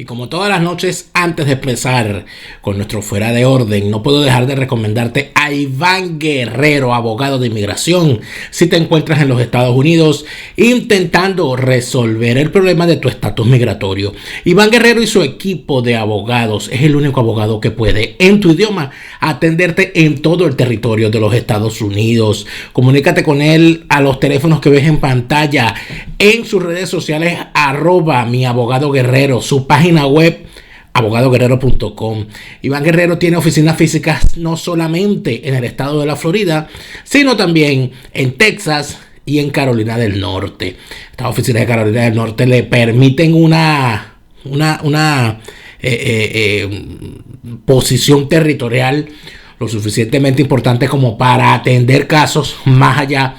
como todas las noches antes de empezar con nuestro Fuera de Orden, no puedo dejar de recomendarte a Iván Guerrero, abogado de inmigración. Si te encuentras en los Estados Unidos intentando resolver el problema de tu estatus migratorio, Iván Guerrero y su equipo de abogados es el único abogado que puede, en tu idioma, atenderte en todo el territorio de los Estados Unidos. Comunícate con él a los teléfonos que ves en pantalla, en sus redes sociales, @miabogadoguerrero, su página web abogadoguerrero.com. Iván Guerrero tiene oficinas físicas no solamente en el estado de la Florida, sino también en Texas y en Carolina del Norte. Estas oficinas de Carolina del Norte le permiten una posición territorial lo suficientemente importante como para atender casos más allá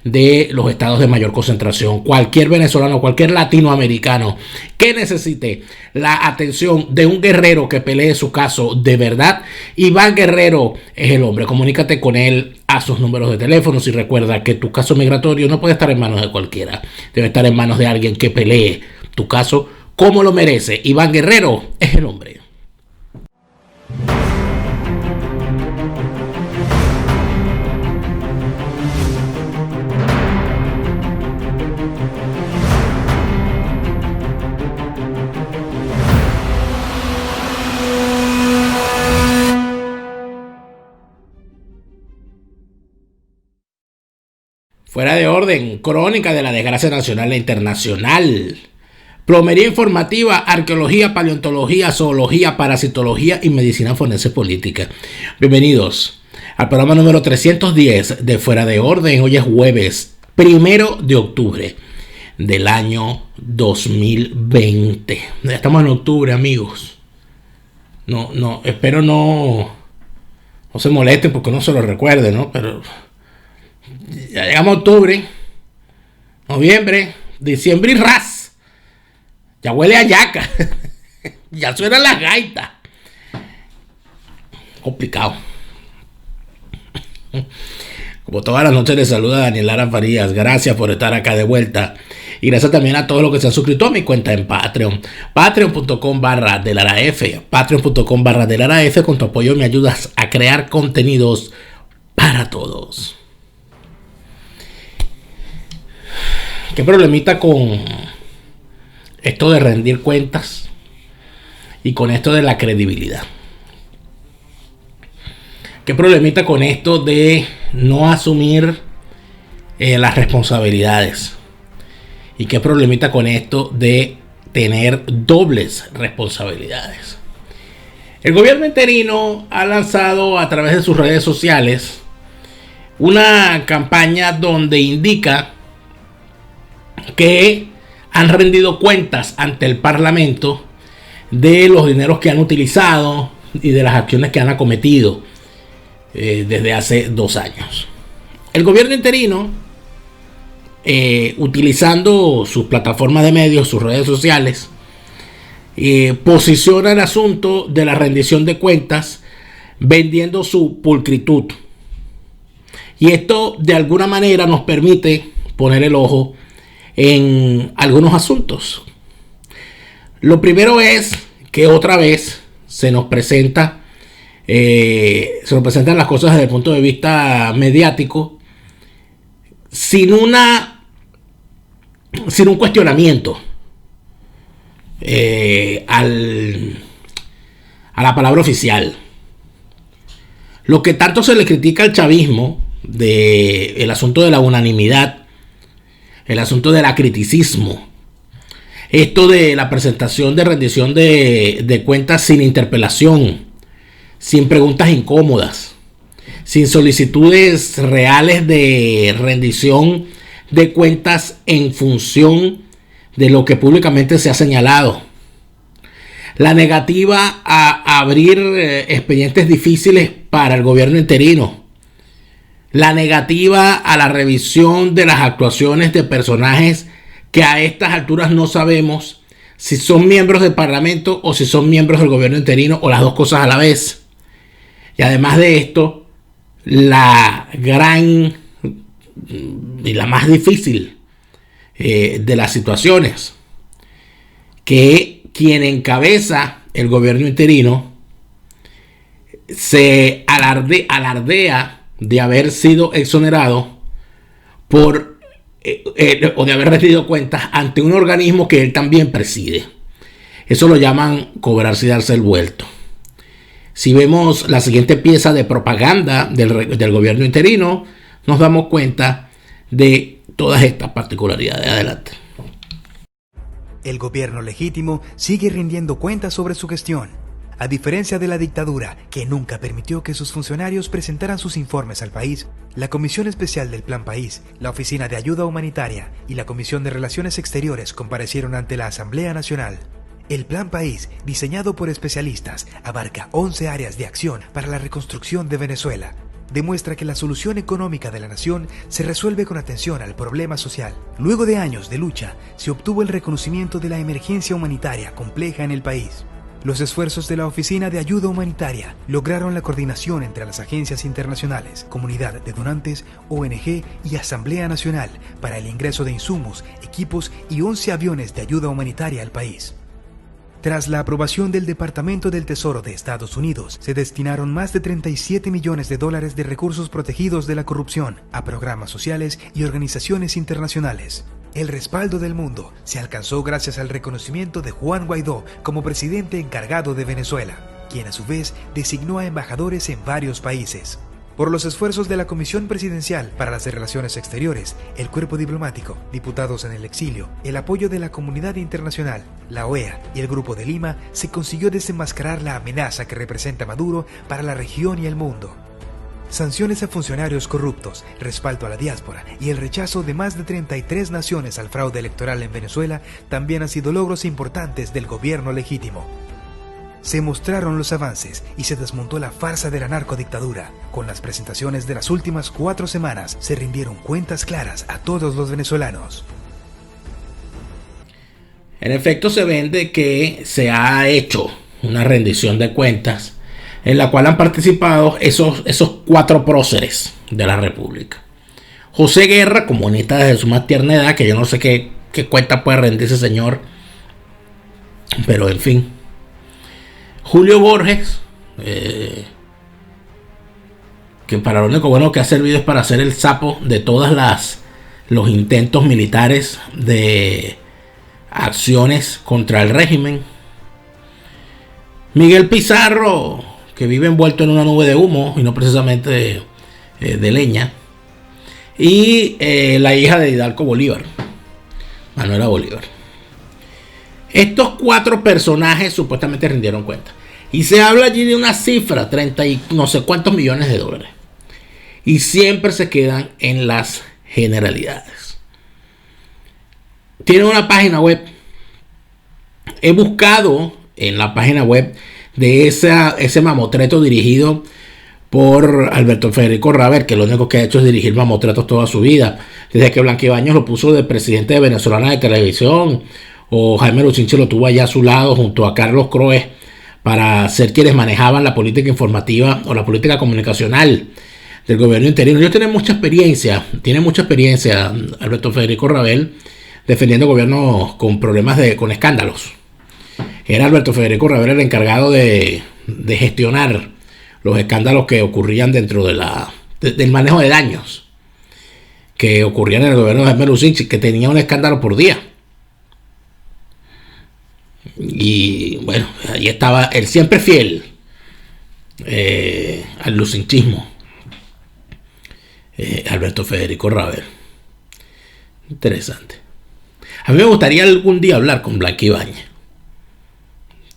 de los estados de mayor concentración. Cualquier venezolano, cualquier latinoamericano que necesite la atención de un guerrero que pelee su caso de verdad, Iván Guerrero es el hombre. Comunícate con él a sus números de teléfono y recuerda que tu caso migratorio no puede estar en manos de cualquiera. Debe estar en manos de alguien que pelee tu caso como lo merece. Iván Guerrero es el hombre. Fuera de Orden, crónica de la desgracia nacional e internacional. Plomería informativa, arqueología, paleontología, zoología, parasitología y medicina forense política. Bienvenidos al programa número 310 de Fuera de Orden. Hoy es jueves 1 de octubre del año 2020. Ya estamos en octubre, amigos. Espero no se molesten porque no se lo recuerde, ¿no? Pero ya llegamos a octubre, noviembre, diciembre y ras. Ya huele a yaca. Ya suenan las gaitas. Complicado. Como todas las noches les saluda Daniel Lara Farías. Gracias por estar acá de vuelta. Y gracias también a todos los que se han suscrito a mi cuenta en Patreon. Patreon.com/DelaraF. Patreon.com/DelaraF. Con tu apoyo me ayudas a crear contenidos para todos. ¿Qué problemita con esto de rendir cuentas y con esto de la credibilidad? ¿Qué problemita con esto de no asumir las responsabilidades? ¿Y qué problemita con esto de tener dobles responsabilidades? El gobierno interino ha lanzado a través de sus redes sociales una campaña donde indica que han rendido cuentas ante el Parlamento de los dineros que han utilizado y de las acciones que han acometido desde hace 2 años. El gobierno interino, utilizando sus plataformas de medios, sus redes sociales, posiciona el asunto de la rendición de cuentas vendiendo su pulcritud. Y esto de alguna manera nos permite poner el ojo en algunos asuntos. Lo primero es que otra vez se nos presentan las cosas desde el punto de vista mediático sin un cuestionamiento a la palabra oficial. Lo que tanto se le critica al chavismo del asunto de la unanimidad, el asunto del acriticismo, esto de la presentación de rendición de cuentas sin interpelación, sin preguntas incómodas, sin solicitudes reales de rendición de cuentas en función de lo que públicamente se ha señalado. La negativa a abrir expedientes difíciles para el gobierno interino. La negativa a la revisión de las actuaciones de personajes que a estas alturas no sabemos si son miembros del Parlamento o si son miembros del gobierno interino o las dos cosas a la vez. Y además de esto, la gran y la más difícil de las situaciones, que quien encabeza el gobierno interino se alardea de haber sido exonerado por o de haber rendido cuentas ante un organismo que él también preside. Eso lo llaman cobrarse y darse el vuelto. Si vemos la siguiente pieza de propaganda del gobierno interino, nos damos cuenta de todas estas particularidades. Adelante. El gobierno legítimo sigue rindiendo cuentas sobre su gestión, a diferencia de la dictadura, que nunca permitió que sus funcionarios presentaran sus informes al país. La Comisión Especial del Plan País, la Oficina de Ayuda Humanitaria y la Comisión de Relaciones Exteriores comparecieron ante la Asamblea Nacional. El Plan País, diseñado por especialistas, abarca 11 áreas de acción para la reconstrucción de Venezuela. Demuestra que la solución económica de la nación se resuelve con atención al problema social. Luego de años de lucha, se obtuvo el reconocimiento de la emergencia humanitaria compleja en el país. Los esfuerzos de la Oficina de Ayuda Humanitaria lograron la coordinación entre las agencias internacionales, comunidad de donantes, ONG y Asamblea Nacional para el ingreso de insumos, equipos y 11 aviones de ayuda humanitaria al país. Tras la aprobación del Departamento del Tesoro de Estados Unidos, se destinaron más de $37 millones de recursos protegidos de la corrupción a programas sociales y organizaciones internacionales. El respaldo del mundo se alcanzó gracias al reconocimiento de Juan Guaidó como presidente encargado de Venezuela, quien a su vez designó a embajadores en varios países. Por los esfuerzos de la Comisión Presidencial para las Relaciones Exteriores, el cuerpo diplomático, diputados en el exilio, el apoyo de la comunidad internacional, la OEA y el Grupo de Lima, se consiguió desenmascarar la amenaza que representa Maduro para la región y el mundo. Sanciones a funcionarios corruptos, respaldo a la diáspora y el rechazo de más de 33 naciones al fraude electoral en Venezuela también han sido logros importantes del gobierno legítimo. Se mostraron los avances y se desmontó la farsa de la narcodictadura. Con las presentaciones de las últimas 4 semanas, se rindieron cuentas claras a todos los venezolanos. En efecto, se vende que se ha hecho una rendición de cuentas en la cual han participado esos 4 próceres de la República. José Guerra, comunista desde su más tierna edad, que yo no sé qué cuenta puede rendir ese señor, pero en fin. Julio Borges, que para lo único bueno que ha servido es para hacer el sapo de todas los intentos militares de acciones contra el régimen. Miguel Pizarro, que vive envuelto en una nube de humo y no precisamente de leña. Y la hija de Hidalgo Bolívar, Manuela Bolívar. Estos 4 personajes supuestamente rindieron cuenta. Y se habla allí de una cifra, 30 y no sé cuántos millones de dólares. Y siempre se quedan en las generalidades. Tienen una página web. He buscado en la página web de ese mamotreto dirigido por Alberto Federico Ravel, que lo único que ha hecho es dirigir mamotretos toda su vida. Desde que Blanquibaños lo puso de presidente de Venezolana de Televisión, o Jaime Luchinche lo tuvo allá a su lado junto a Carlos Croes para ser quienes manejaban la política informativa o la política comunicacional del gobierno interino. Ellos tienen mucha experiencia Alberto Federico Ravel, defendiendo gobiernos con problemas con escándalos. Era Alberto Federico Ravel el encargado de gestionar los escándalos que ocurrían dentro del manejo de daños que ocurrían en el gobierno de Jaime Luchinche, que tenía un escándalo por día. Y bueno, ahí estaba el siempre fiel al lucinchismo, Alberto Federico Ravel. Interesante. A mí me gustaría algún día hablar con Blanquibañez.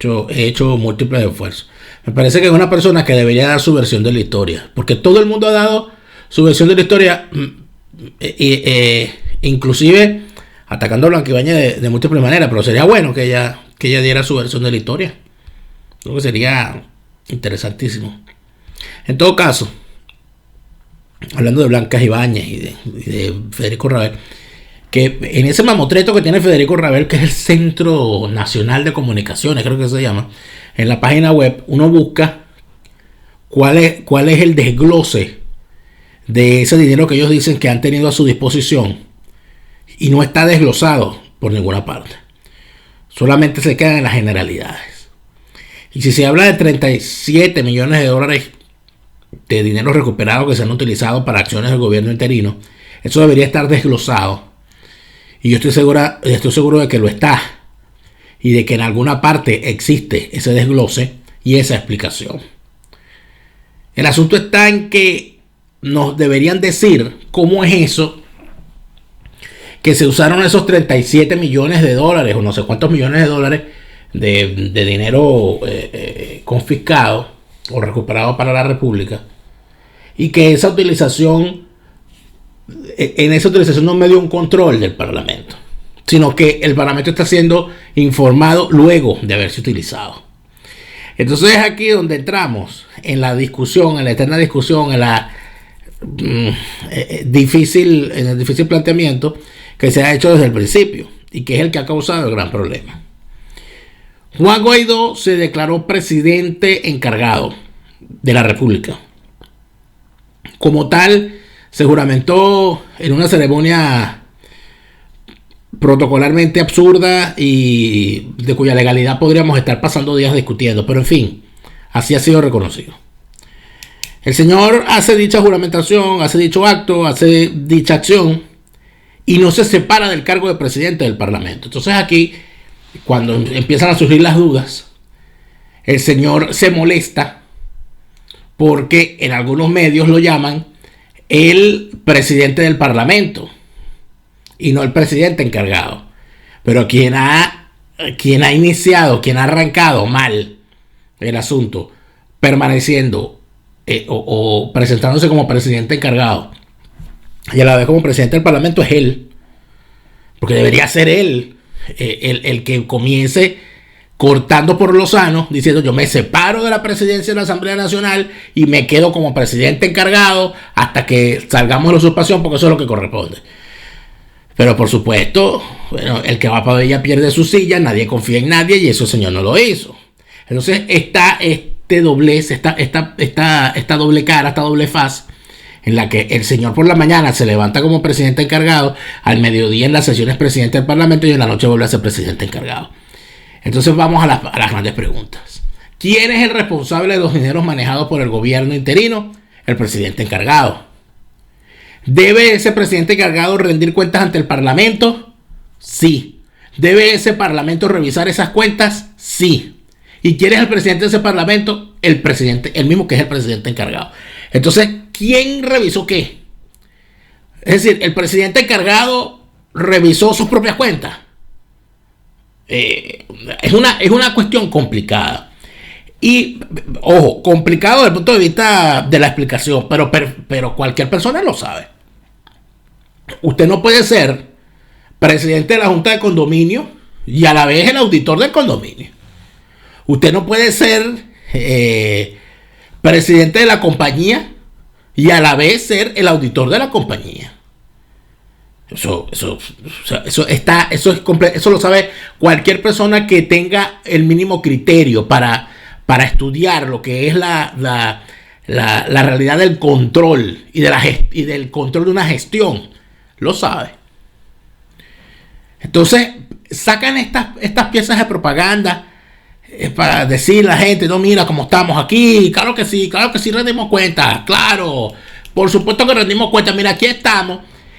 Yo he hecho múltiples esfuerzos. Me parece que es una persona que debería dar su versión de la historia, porque todo el mundo ha dado su versión de la historia, inclusive atacando a Blanquibañez de múltiples maneras, pero sería bueno que ella diera su versión de la historia. Creo que sería interesantísimo. En todo caso, hablando de Blanca Ibáñez y de Federico Ravel, que en ese mamotreto que tiene Federico Ravel, que es el Centro Nacional de Comunicaciones, creo que se llama, en la página web uno busca cuál es el desglose de ese dinero que ellos dicen que han tenido a su disposición, y no está desglosado por ninguna parte. solamente se quedan en las generalidades. Y si se habla de 37 millones de dólares de dinero recuperado que se han utilizado para acciones del gobierno interino, eso debería estar desglosado. Y yo estoy seguro de que lo está. Y de que en alguna parte existe ese desglose y esa explicación. El asunto está en que nos deberían decir cómo es eso que se usaron esos 37 millones de dólares o no sé cuántos millones de dólares de dinero confiscado o recuperado para la República, y que en esa utilización no me dio un control del Parlamento, sino que el Parlamento está siendo informado luego de haberse utilizado. Entonces es aquí donde entramos en la discusión, en la eterna discusión, en el difícil planteamiento que se ha hecho desde el principio y que es el que ha causado el gran problema. Juan Guaidó se declaró presidente encargado de la República. Como tal, se juramentó en una ceremonia protocolarmente absurda y de cuya legalidad podríamos estar pasando días discutiendo, pero en fin, así ha sido reconocido. El señor hace dicha juramentación, hace dicho acto, hace dicha acción y no se separa del cargo de presidente del Parlamento. Entonces aquí, cuando empiezan a surgir las dudas, el señor se molesta porque en algunos medios lo llaman el presidente del Parlamento y no el presidente encargado. Pero quien ha iniciado, quien ha arrancado mal el asunto, permaneciendo o presentándose como presidente encargado y a la vez como presidente del Parlamento, es él. Porque debería ser él el que comience cortando por lo sano, diciendo: yo me separo de la presidencia de la Asamblea Nacional y me quedo como presidente encargado hasta que salgamos de la usurpación, porque eso es lo que corresponde. Pero por supuesto, bueno, el que va para ella pierde su silla, nadie confía en nadie y eso el señor no lo hizo. Entonces está este doblez, esta doble cara, esta doble faz, en la que el señor por la mañana se levanta como presidente encargado, al mediodía en las sesiones presidente del Parlamento y en la noche vuelve a ser presidente encargado. Entonces vamos a las grandes preguntas. ¿Quién es el responsable de los dineros manejados por el gobierno interino? El presidente encargado. ¿Debe ese presidente encargado rendir cuentas ante el Parlamento? Sí. ¿Debe ese Parlamento revisar esas cuentas? Sí. ¿Y quién es el presidente de ese Parlamento? El presidente, el mismo que es el presidente encargado. Entonces, ¿quién revisó qué? Es decir, el presidente encargado revisó sus propias cuentas. Es una cuestión complicada. Y, ojo, complicado desde el punto de vista de la explicación, pero cualquier persona lo sabe. Usted no puede ser presidente de la Junta de Condominio y a la vez el auditor del condominio. Usted no puede ser presidente de la compañía y a la vez ser el auditor de la compañía. Eso lo sabe cualquier persona que tenga el mínimo criterio para estudiar lo que es la realidad del control y del control de una gestión. Lo sabe. Entonces sacan estas piezas de propaganda para decirle a la gente: no, mira cómo estamos aquí. Claro que sí rendimos cuenta. Claro, por supuesto que rendimos cuenta. Mira, aquí estamos.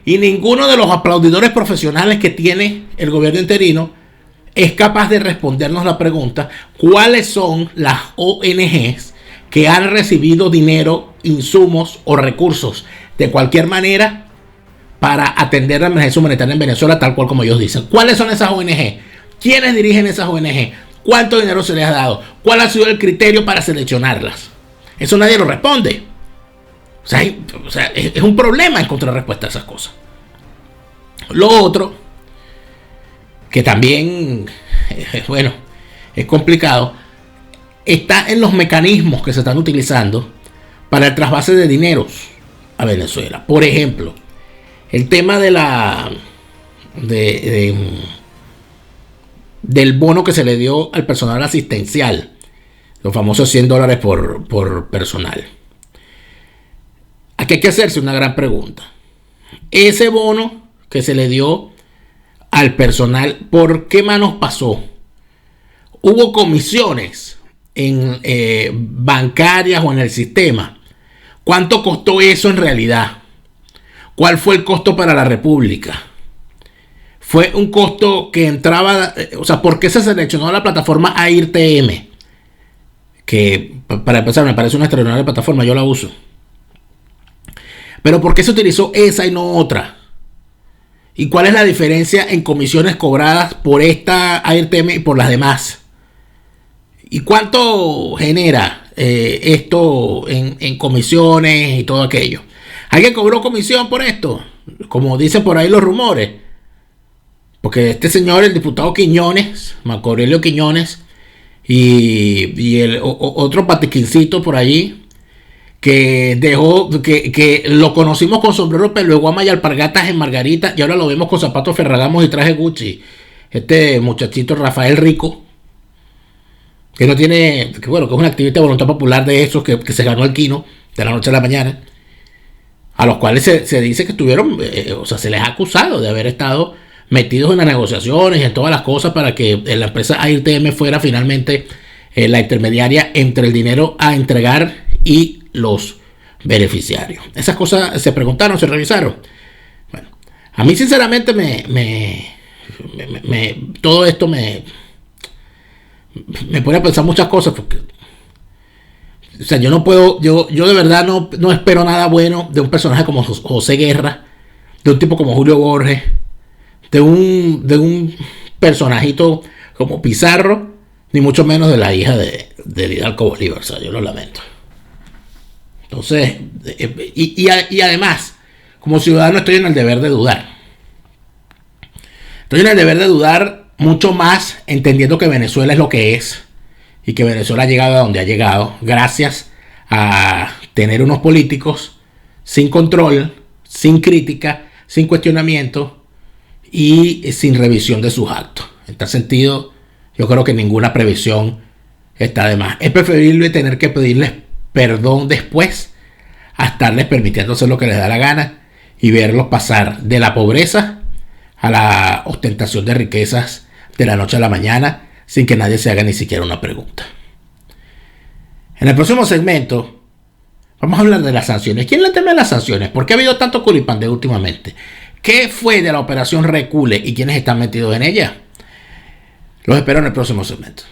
Y ninguno de los aplaudidores profesionales que tiene el gobierno interino es capaz de respondernos la pregunta: ¿cuáles son las ONGs que han recibido dinero, insumos o recursos de cualquier manera para atender la emergencia humanitaria en Venezuela, tal cual como ellos dicen? ¿Cuáles son esas ONG? ¿Quiénes dirigen esas ONG? ¿Cuánto dinero se les ha dado? ¿Cuál ha sido el criterio para seleccionarlas? Eso nadie lo responde. O sea, es un problema encontrar respuesta a esas cosas. Lo otro, que también, bueno, es complicado, está en los mecanismos que se están utilizando para el trasvase de dineros a Venezuela. Por ejemplo, el tema del bono que se le dio al personal asistencial, los famosos $100 por personal. Aquí hay que hacerse una gran pregunta. Ese bono que se le dio al personal, ¿por qué manos pasó? hubo comisiones en bancarias o en el sistema, ¿cuánto costó eso en realidad? ¿Cuál fue el costo para la República? Fue un costo que entraba, o sea, ¿por qué se seleccionó la plataforma AirTM? Que para empezar me parece una extraordinaria plataforma, yo la uso. Pero ¿por qué se utilizó esa y no otra? ¿Y cuál es la diferencia en comisiones cobradas por esta AirTM y por las demás? ¿Y cuánto genera esto en comisiones y todo aquello? ¿Alguien cobró comisión por esto? Como dicen por ahí los rumores. Porque este señor, el diputado Quiñones, Marco Aurelio Quiñones, y el otro patiquincito por allí, que dejó, que lo conocimos con sombrero pelo de guama y alpargatas en Margarita, y ahora lo vemos con zapatos Ferragamos y traje Gucci. Este muchachito Rafael Rico, que no tiene, que bueno, que es un activista de voluntad popular de esos que se ganó el quino de la noche a la mañana, a los cuales se dice que estuvieron, o sea, se les ha acusado de haber estado metidos en las negociaciones y en todas las cosas para que la empresa AirTM fuera finalmente la intermediaria entre el dinero a entregar y los beneficiarios. Esas cosas se preguntaron, se revisaron. Bueno, a mí sinceramente todo esto me pone a pensar muchas cosas, porque o sea, yo no puedo, yo de verdad no espero nada bueno de un personaje como José Guerra, de un tipo como Julio Borges, de un personajito como Pizarro, ni mucho menos de la hija de Hidalgo Bolívar. O sea, yo lo lamento. Entonces, y además, como ciudadano estoy en el deber de dudar. Estoy en el deber de dudar mucho más, entendiendo que Venezuela es lo que es y que Venezuela ha llegado a donde ha llegado gracias a tener unos políticos sin control, sin crítica, sin cuestionamiento y sin revisión de sus actos. En tal sentido, yo creo que ninguna previsión está de más. Es preferible tener que pedirles perdón después a estarles permitiendo hacer lo que les da la gana y verlos pasar de la pobreza a la ostentación de riquezas de la noche a la mañana sin que nadie se haga ni siquiera una pregunta. En el próximo segmento vamos a hablar de las sanciones. ¿Quién le teme a las sanciones? ¿Por qué ha habido tanto culipandeo últimamente? ¿Qué fue de la operación Recule y quiénes están metidos en ella? Los espero en el próximo segmento.